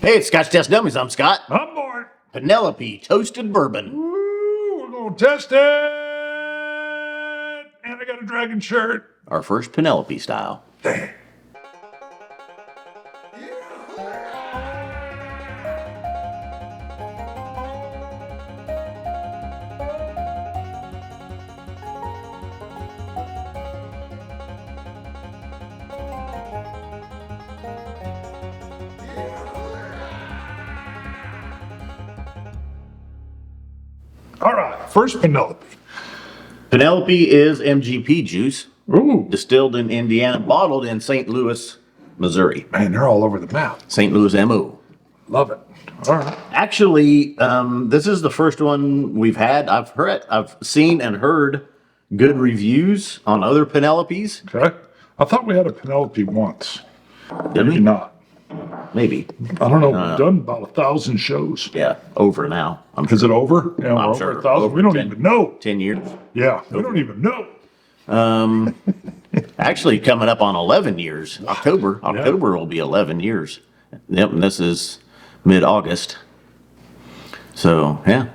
Hey, it's Scotch Test Dummies. I'm Scott. I'm bored. Penelope Toasted Bourbon. Woo, we're going to test it. And I got a dragon shirt. Our first Penelope style. Dang. All right, first Penelope. Penelope is MGP juice, Ooh, distilled in Indiana, bottled in St. Louis, Missouri. man, they're all over the map. St. Louis MO. Love it. All right. Actually, this is the first one we've had. I've seen and heard good reviews on other Penelopes. Okay. I thought we had a Penelope once. Did Maybe we? not. Maybe. I don't know. We've done about 1,000 shows. Yeah, over now. Is it over? Yeah, we're I'm over sure. 1,000. Over We don't 10. even know. 10 years. Yeah, we don't even know. Actually, coming up on 11 years. October will be 11 years. Yep, and this is mid-August. So, yeah.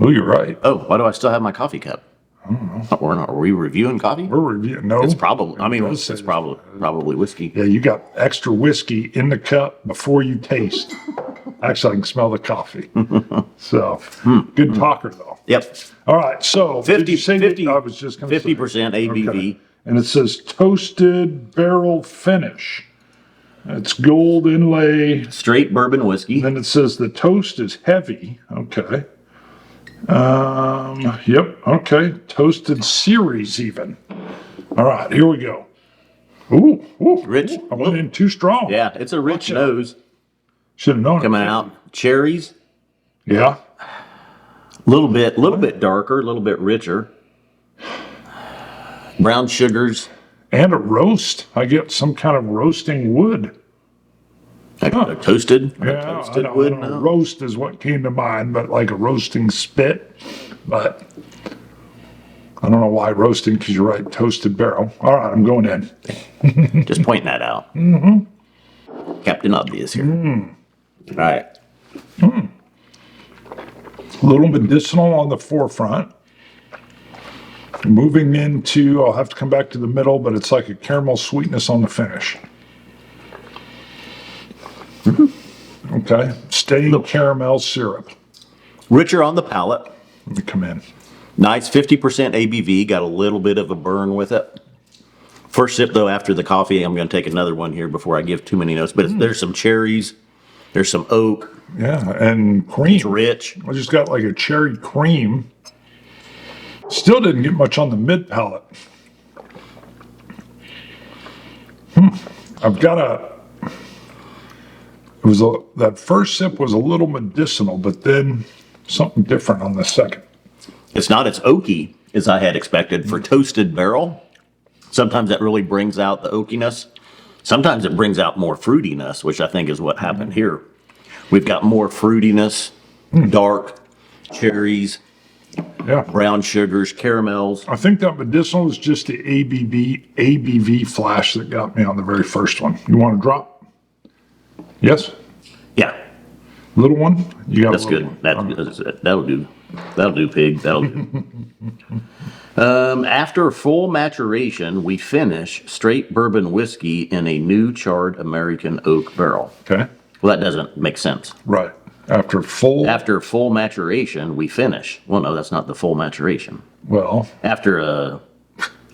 Oh, you're right. Oh, why do I still have my coffee cup? I don't know. Are we reviewing coffee? We're reviewing. No. It's probably, I mean, It does it's say- probably whiskey. Yeah, you got extra whiskey in the cup before you taste. Actually, I can smell the coffee. So, good talker, though. Yep. All right, so 50, did you say 50, I was just going to say 50% ABV. Okay. And it says toasted barrel finish. It's gold inlay. Straight bourbon whiskey. Then it says the toast is heavy. Okay. Yep. Okay. Toasted series even. All right. Here we go. Ooh. Rich. I went in too strong. Yeah, it's a rich Watch out. nose Should have known. coming out. Cherries. Yeah. A little bit darker, a little bit richer. Brown sugars. And a roast. I get some kind of roasting wood. Toasted. Yeah. Toasted I wood. don't know. No. Roast is what came to mind, but like a roasting spit. But I don't know why roasting, because you're right. Toasted barrel. All right. I'm going in. Just pointing that out. Mm-hmm. Captain Obvious here. All right. A little medicinal on the forefront. Moving into, I'll have to come back to the middle, but it's like a caramel sweetness on the finish. Okay, staying caramel syrup. Richer on the palate. Let me come in. Nice 50% ABV. Got a little bit of a burn with it. First sip though after the coffee. I'm going to take another one here before I give too many notes. But there's some cherries. There's some oak. Yeah, and cream. It's rich. I just got like a cherry cream. Still didn't get much on the mid palate. I've got that first sip was a little medicinal, but then something different on the second. It's not as oaky as I had expected for toasted barrel. Sometimes that really brings out the oakiness. Sometimes it brings out more fruitiness, which I think is what happened here. We've got more fruitiness, dark cherries, Yeah. brown sugars, caramels. I think that medicinal is just the ABV flash that got me on the very first one. You want to drop? Yes? Yeah, Little one? You got that's a little good. one. That'll do. That'll do, pig. That'll do. After full maturation, we finish straight bourbon whiskey in a new charred American oak barrel. Okay. Well, that doesn't make sense. Right. After full maturation, we finish. Well, no, that's not the full maturation. well, After a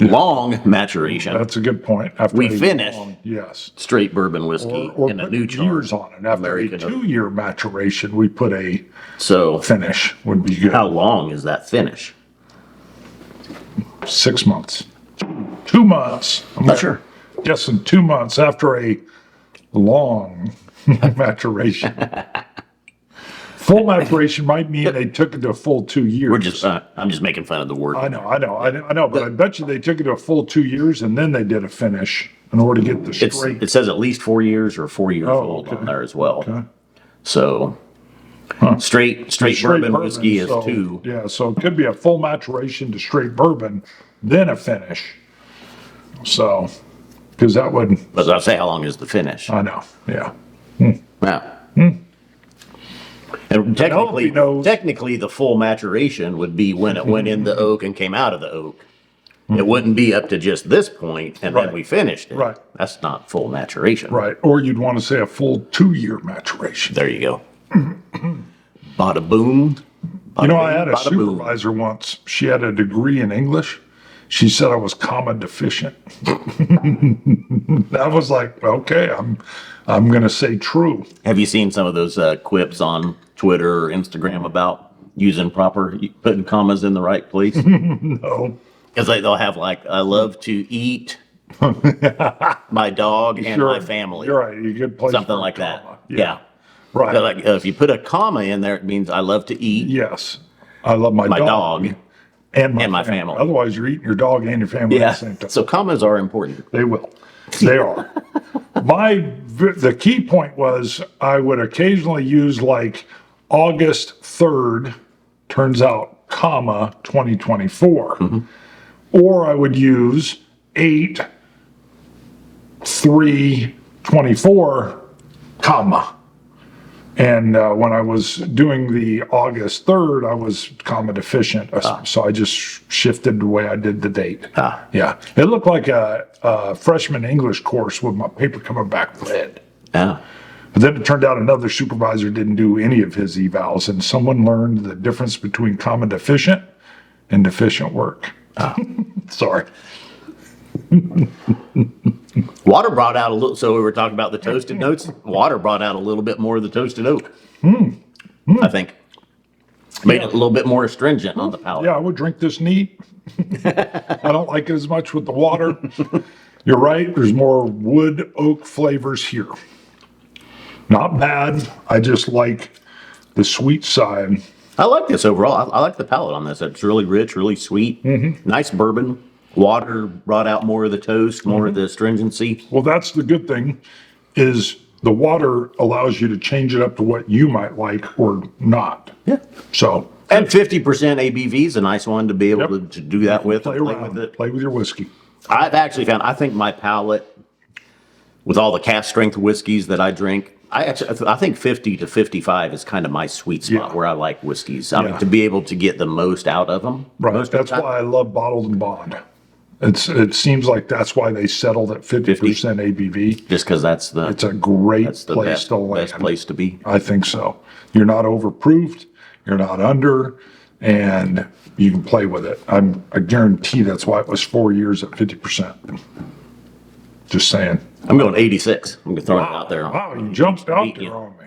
long maturation, that's a good point. After We a finish. yes. straight bourbon whiskey Or in a put new charred years on it. After American a oak. 2-year maturation, we put a So, finish would be good. how long is that finish? 6 months. 2 months. I'm Not sure. guessing 2 months after a long maturation. Full maturation might mean they took it to a full 2 years. I'm just making fun of the word. I know, but I bet you they took it to a full 2 years and then they did a finish in order to get the straight. It says at least 4 years or 4 years old okay. on there as well. Okay. So, straight bourbon whiskey is so, 2. Yeah, so it could be a full maturation to straight bourbon, then a finish. So, because that would, But I'll say, how long is the finish? I know, yeah. Wow. And Penelope knows. technically, the full maturation would be when it went in the oak and came out of the oak. It wouldn't be up to just this point and Right. then we finished it. Right. That's not full maturation. Right. Or you'd want to say a full 2-year maturation. There you go. Bada boom. You know, I had a bada boom. supervisor once. She had a degree in English. She said I was comma deficient. That was like, okay, I'm going to say true. Have you seen some of those quips on Twitter or Instagram about putting commas in the right place? No. Because they'll have like, I love to eat my dog and Sure. my family. You're right. You could place Something for a like that. comma. Yeah. Right. So, like, if you put a comma in there, it means I love to eat Yes. I love my my dog. dog. And my family. Otherwise, you're eating your dog and your family Yeah. at the same time. So commas are important. They will. They are. The key point was I would occasionally use like August 3rd, turns out, comma, 2024. Or I would use 8/3/24, comma. And when I was doing the August 3rd, I was comma deficient. So I just shifted the way I did the date. Yeah. It looked like a freshman English course with my paper coming back red. Yeah. But then it turned out another supervisor didn't do any of his evals, and someone learned the difference between comma deficient and deficient work. Sorry. Water brought out a little, so we were talking about the toasted notes. Water brought out a little bit more of the toasted oak. I think. Made it a little bit more astringent on the palate. Yeah, I would drink this neat. I don't like it as much with the water. You're right. There's more wood oak flavors here. Not bad. I just like the sweet side. I like this overall. I like the palate on this. It's really rich, really sweet. Nice bourbon. Water brought out more of the toast, more of the astringency. Well, that's the good thing is the water allows you to change it up to what you might like or not. Yeah. So And 50% ABV is a nice one to be able to do that with. play and play around. with it. Play with your whiskey. I've actually found, I think my palate, with all the cast strength whiskeys that I drink, I think 50 to 55 is kind of my sweet spot Yeah. where I like whiskeys. I mean, Yeah. to be able to get the most out of them. Right. Most of That's the time. why I love bottled and bond. It seems like that's why they settled at 50% ABV. Just because that's It's a great that's the place best, to land. best place to be. I think so. You're not overproofed, you're not under, and you can play with it. I guarantee that's why it was 4 years at 50%. Just saying. I'm going 86. I'm going to throw it out there. Wow, you jumped out Beat you. there on me.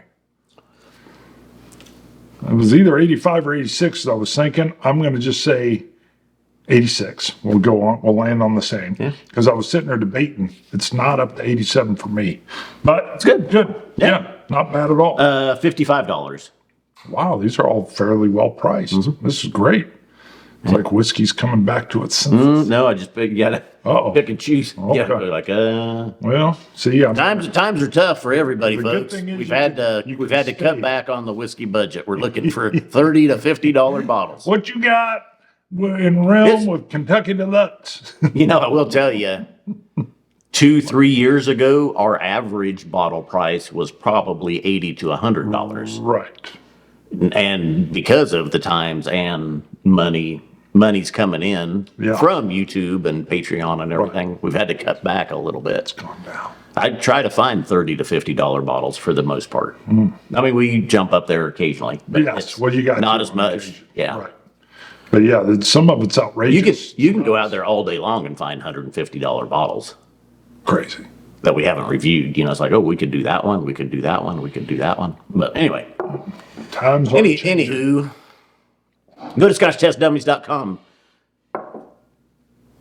It was either 85 or 86 that I was thinking. I'm going to just say 86. We'll go on. We'll land on the same. Because I was sitting there debating. It's not up to 87 for me. But it's good. Good. Yeah. Not bad at all. $55. Wow, these are all fairly well priced. This is great. It's like whiskey's coming back to its senses. No, I just you gotta Uh-oh. pick and choose. Okay. Yeah, like Well, see, times are tough for everybody, The good folks. thing is We've you had can- to cut save. back on the whiskey budget. We're looking for $30 to $50 bottles. what you got in realm It's- with Kentucky Deluxe? You know, I will tell you, 2-3 years ago, our average bottle price was probably $80 to $100, Right. and because of the times and money's coming in Yeah. from YouTube and Patreon and everything, we've had to cut back a little bit. Calm down. I try to find $30 to $50 bottles for the most part. I mean, we jump up there occasionally, but Yes, it's well, you got not to as on much. occasion. Yeah. Right. But yeah, some of it's outrageous. You can go out there all day long and find $150 bottles Crazy. that we haven't reviewed. You know, it's like, oh, we could do that one, we could do that one, we could do that one. But anyway, Times are changing. anywho, go to scotchtestdummies.com.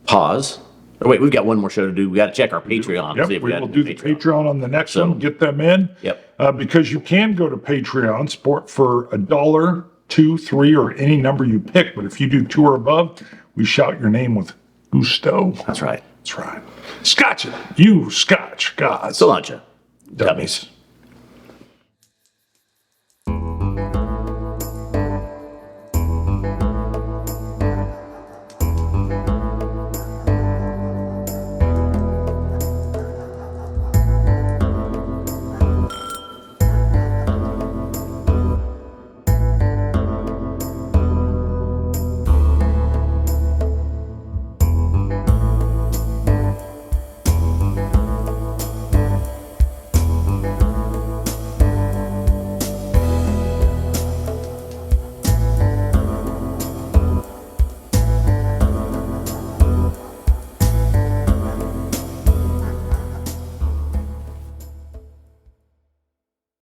Pause. Oh, wait, we've got one more show to do. We got to check our Patreon. Yep, See if we got will any do the Patreon on the next So- one. Get them in. Yep. Because you can go to Patreon, support for $1, $2, $3, or any number you pick. But if you do 2 or above, we shout your name with gusto. That's right. That's right. Scotch it. You Scotch gods. So, lunch, Dummies.